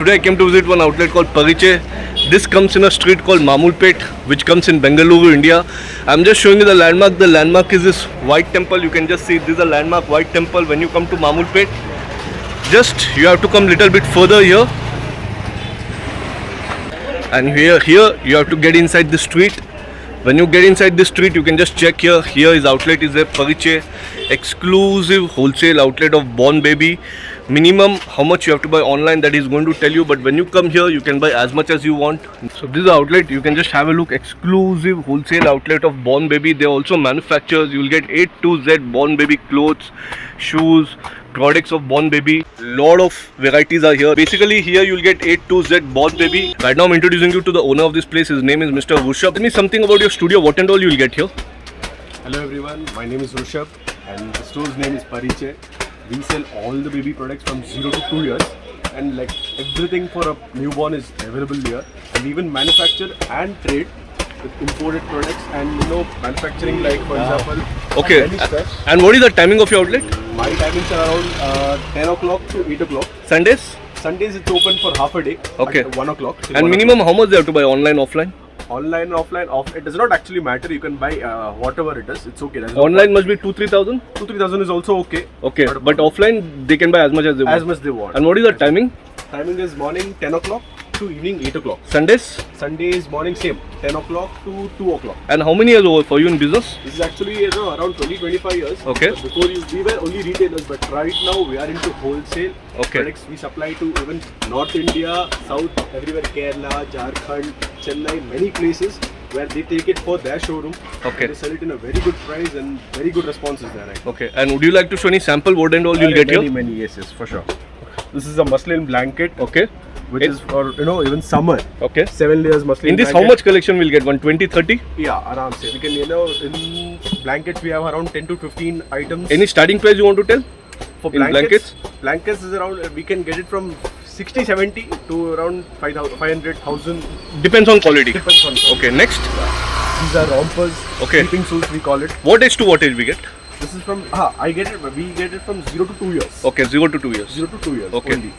Today I came to visit one outlet called Pariche. This comes in a street called Mamulpet, which comes in Bengaluru, India. I'm just showing you the landmark. The landmark is this white temple. You can just see this is a landmark white temple when you come to Mamulpet. Just you have to come little bit further here. And here you have to get inside the street. When you get inside the street, you can just check here. Here is outlet is a Pariche, exclusive wholesale outlet of Born Baby. Minimum how much you have to buy online, that is going to tell you, but when you come here you can buy as much as you want. So this is the outlet, you can just have a look. Exclusive wholesale outlet of Born Baby. They also manufacturers. You will get A to Z Born Baby clothes, shoes, products of Born Baby. Lot of varieties are here. Basically here you will get A to Z Born Baby. Right now I'm introducing you to the owner of this place. His name is Mr. Rushabh. Tell me something about your studio. What and all you will get here? Hello everyone, my name is Rushabh and the store's name is Pariche. We sell all the baby products from 0 to 2 years, and like everything for a newborn is available here. And we even manufacture and trade with imported products and manufacturing, like for example. Okay. And what is the timing of your outlet? My timings are around 10 o'clock to 8 o'clock. Sundays? Sundays it's open for half a day. Okay. At 1 o'clock. And minimum how much they have to buy online, offline? Online, offline, it does not actually matter. You can buy whatever it is. It's okay. Online must be 2,000-3,000. 2,000-3,000 is also okay. Okay, but offline they can buy as much as they want. As much they want. And what is the timing? Timing is morning 10 o'clock to evening 8 o'clock. Sundays? Sundays morning same 10 o'clock to 2 o'clock. And how many years over for you in business? This is actually around 20-25 years. Okay. Before we were only retailers, but right now we are into wholesale. Okay. Products we supply to even North India, South, everywhere, Kerala, Jharkhand, Chennai, many places where they take it for their showroom. Okay. They sell it in a very good price and very good responses there. Right? Okay. And would you like to show any sample what and all you'll get here? Many, yes, for sure. This is a muslin blanket. Okay. Which is for even summer. Okay. 7 layers muslin. In this, blanket. how much collection we'll get? 120, 30? Yeah, around say. We can in blankets we have around 10 to 15 items. Any starting price you want to tell? For in blankets? Blankets is around, we can get it from 60, 70 to around 500,000. Depends on quality. Depends on. Okay, next. These are rompers. Okay. Sleeping suits we call it. What age to what age we get? This is from, we get it from 0 to 2 years. Okay, 0 to 2 years. 0 to 2 years Okay. only.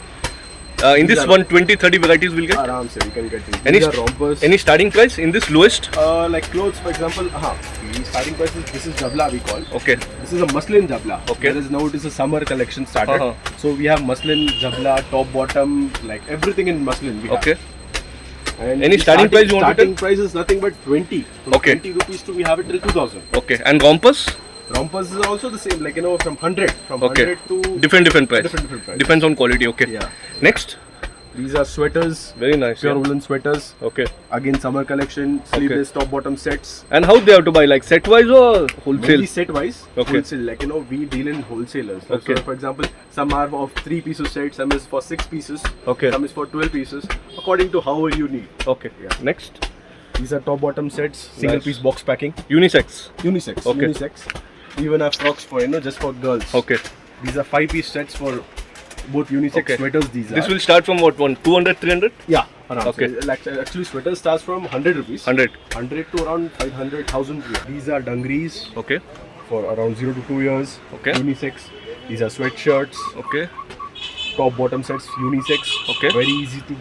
In this 120, 30 varieties we'll get? Around say we can get these. Any, These are rompers. any starting price in this lowest? Like clothes, for example, the starting price is, this is Jabla we call. Okay. This is a muslin Jabla. Okay. Whereas now it is a summer collection started. So we have muslin Jabla, top, bottom, like everything in muslin we have. Okay. And any starting price you want to Starting tell? price is nothing but 20. From Okay. 20 rupees to we have it till 2000. Okay. And rompers? Rompers is also the same, like from 100. From Okay. 100 to Different price. different price. Depends on quality. Okay. Yeah. Next. These are sweaters. Very nice. Pure Yeah. woolen sweaters. Okay. Again summer collection, sleeveless top bottom sets. And how they have to buy, like set wise or wholesale? Mainly set wise. Okay. Wholesale, like we deal in wholesalers. Like, Okay. So for example, some are of 3 pieces set, some is for 6 pieces, Okay. some is for 12 pieces, according to how you need. Okay. Yeah. Next. These are top bottom sets, single Nice. piece box packing. Unisex. Unisex. Okay. Unisex. We even have frocks for just for girls. Okay. These are 5-piece sets for both unisex Okay. sweaters. These This are. will start from what one? 200, 300? Yeah. Around. Okay. So, like, actually, sweater starts from 100 rupees. 100. 100 to around 500, 1000 rupees. These are dungarees Okay. for around 0 to 2 years. Okay. Unisex. These are sweatshirts. Okay. Top bottom sets unisex. Okay. Very easy to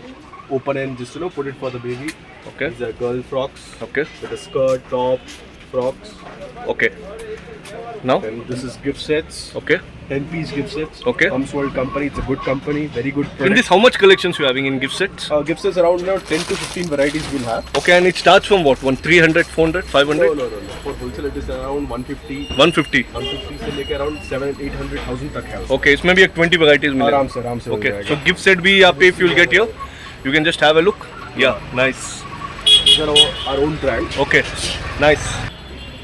open and just put it for the baby. Okay. These are girl frocks Okay. with a skirt, top, frocks. Okay. Now. And this is gift sets. Okay. 10-piece gift sets. Okay. Comes World company. It's a good company. Very good product. In this, how much collections you having in gift sets? Gift sets around 10 to 15 varieties we'll have. Okay, and it starts from what? 300, 400, 500? No. For wholesale it is around 150. 150. 150 से लेके around 700-800,000 तक है. Okay, इसमें भी एक 20 varieties मिलेगा. आराम से मिल Okay, जाएगा. so gift set भी यहाँ पे if you'll get here, you can just have a look. Yeah, nice. These are our own brand. Okay, nice.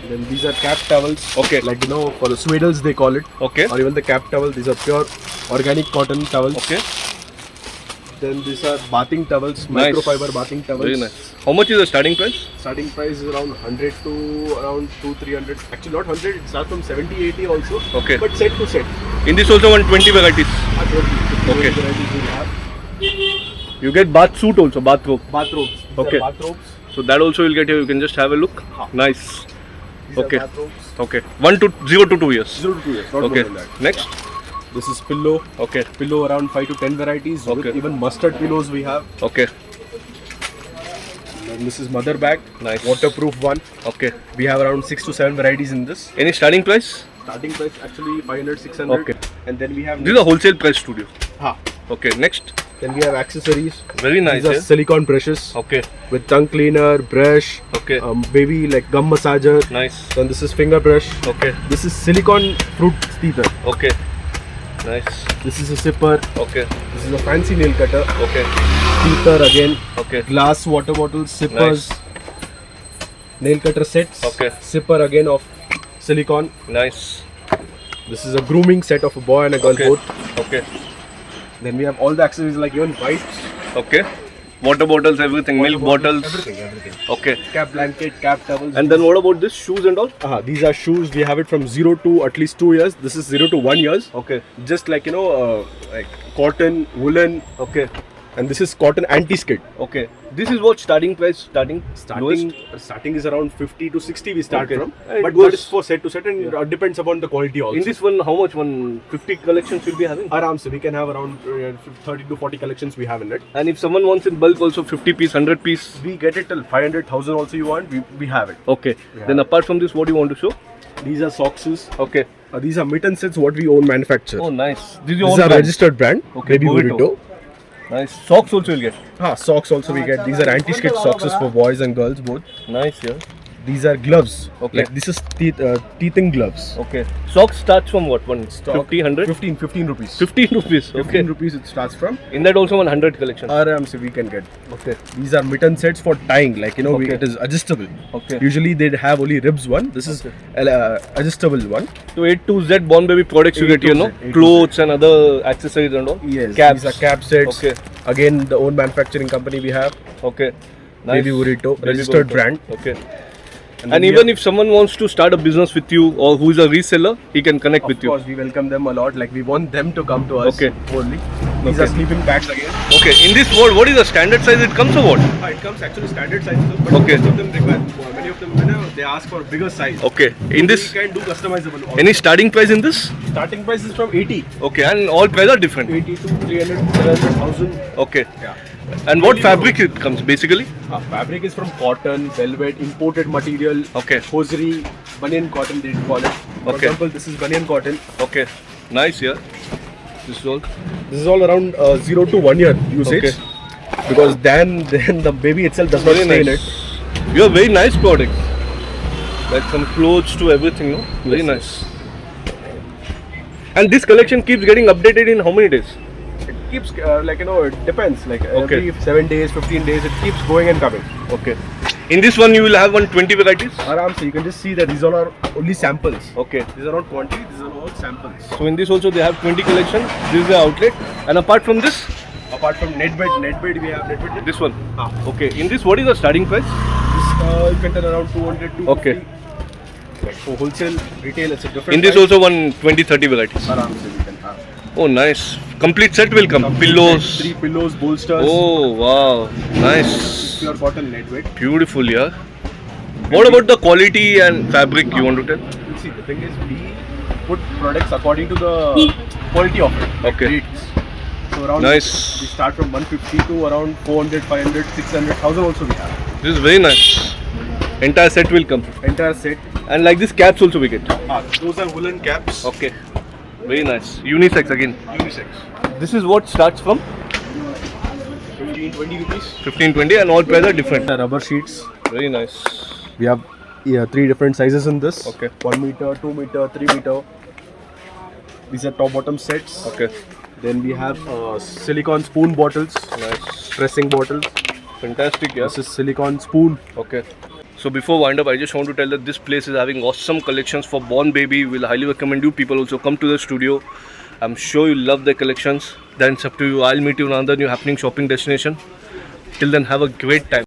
Then these are cap towels. Okay. Like for the swaddles they call it. Okay. Or even the cap towel. These are pure organic cotton towels. Okay. Then these are bathing towels, Nice. microfiber bathing towels. Very nice. How much is the starting price? Starting price is around 100 to around 200-300. Actually not 100. It starts from 70-80 also. Okay. But set to set. In this also 120 varieties. Okay. Varieties we have. You get bath suit also, bathrobe. Bathrobes. These Okay. are bathrobes. So that also you'll get here. You can just have a look. Nice. These Okay. are bathrobes. Okay. 0 to 2 years. 0 to 2 years. Not Okay. more than that. Next. This is pillow. Okay. Pillow around 5 to 10 varieties. Okay. With even mustard pillows we have. Okay. And this is mother bag. Nice. Waterproof one. Okay. We have around 6 to 7 varieties in this. Any starting price? Starting price actually 500, 600. Okay. And then we have. This is a wholesale price studio. Ha. Okay. Next. Then we have accessories. Very nice. These are Yeah? silicone brushes Okay. with tongue cleaner, brush, Okay. baby like gum massager. Nice. Then this is finger brush. Okay. This is silicone fruit teether. Okay. Nice. This is a sipper. Okay. This is a fancy nail cutter. Okay. Teether again. Okay. Glass water bottles, sippers. Nail cutter sets. Okay. Sipper again of silicone. Nice. This is a grooming set of a boy and a girl Okay. both. Okay. Then we have all the accessories like even wipes. Okay. Water bottles, everything, milk bottles. Everything. Okay. Cap blanket, cap towels. And then what about this? Shoes and all? These are shoes. We have it from 0 to at least 2 years. This is 0 to 1 years. Okay. Just like like cotton, woolen, Okay. and this is cotton anti-skid. Okay. This is what starting price starting? Starting is around 50 to 60 we start Okay. from. And it But goes- that is for set to set and it depends upon the quality also. In this one, how much? 150 collections will be having? Aram se we can have around 30 to 40 collections we have in it. And if someone wants in bulk also 50 piece, 100 piece? We get it till 500,000 also you want, we have it. Okay. Yeah. Then apart from this, what do you want to show? These are socks. Okay. These are mitten sets what we own manufacture. Oh, nice. This is This your is own our brand. registered brand. Okay, Baby Burrito. Burrito. Nice. Socks also you'll get. Socks also we get. These are anti-skid socks for boys and girls both. Nice, yeah. These are gloves. Okay. Like this is teething gloves. Okay. Socks starts from what? 50, 100? 15 rupees. 15 rupees. 15 Okay. rupees it starts from. In that also 100 collection. Aram se we can get. Okay. These are mitten sets for tying. Like Okay. it is adjustable. Okay. Usually they have only ribs one. This is adjustable one. So A to Z Born Baby products you A get here, to no? Z, A to Clothes and other accessories and all. Yes. Caps. These are cap sets. Okay. Again, the own manufacturing company we have. Okay. Baby Burrito, registered brand. Okay. then And we even have- if someone wants to start a business with you or who is a reseller, he can connect Of with you. course, we welcome them a lot. Like we want them to come to us. Okay. Only. These Okay. are sleeping bags again. Okay. In this world, what is the standard size it comes or what? It comes actually standard sizes, but Okay. most of them require. Many of them they ask for bigger size. Okay. In this, we can do customizable. Also. any starting price in this? Starting price is from 80, Okay. And all prices are different. 80 to 300, 700,000. Okay. Yeah. And what fabric it comes basically? Fabric is from cotton, velvet, imported material. Okay. Hosiery, banyan cotton they call it. For Okay. example, this is banyan cotton. Okay. Nice, yeah. This is all. This is all around 0 to 1 year usage. Okay. Because then the baby itself does not Very stay in nice. it. You have very nice products. Like from clothes to everything, no? Very Yes, nice. And this collection keeps getting updated in how many days? It keeps it depends. Like Okay. every 7 days, 15 days, it keeps going and coming. Okay. In this one, you will have 120 varieties. Aram, so you can just see that these all are only samples. Okay. These are not quantity, these are all samples. So in this also they have 20 collection. This is the outlet. And apart from this, Apart from netbed we have netbed. this one. Okay. In this, what is the starting price? This you can turn around 200 to Okay. Like for wholesale, retail, it's a different. In this price. also 120, 30 varieties. Aram, so we can have. Oh, nice. Complete set will come. Pillows. 3 pillows, bolsters. Oh, wow. Nice. Pure cotton netbed. Beautiful, yeah. What about the quality and fabric you want to tell? See, the thing is, we put products according to the quality of it. like Okay. rates. So around Nice. we start from 150 to around 400, 500, 600, 1000 also we have. This is very nice. Entire set will come. Entire set. And like this caps also we get. Those are woolen caps. Okay. Very nice. Unisex again. Unisex. This is what starts from 15, 20 rupees. 15, 20 and all prices are different. Rubber sheets. Very nice. We have 3 different sizes in this. Okay. 1 meter, 2 meter, 3 meter. These are top bottom sets. Okay. Then we have silicone spoon bottles. Nice. Pressing bottles. Fantastic, yeah. This is silicone spoon. Okay. So before wind up, I just want to tell that this place is having awesome collections for Born Baby. We'll highly recommend you people also come to the studio. I'm sure you'll love the collections. Then it's up to you. I'll meet you in another new happening shopping destination. Till then, have a great time.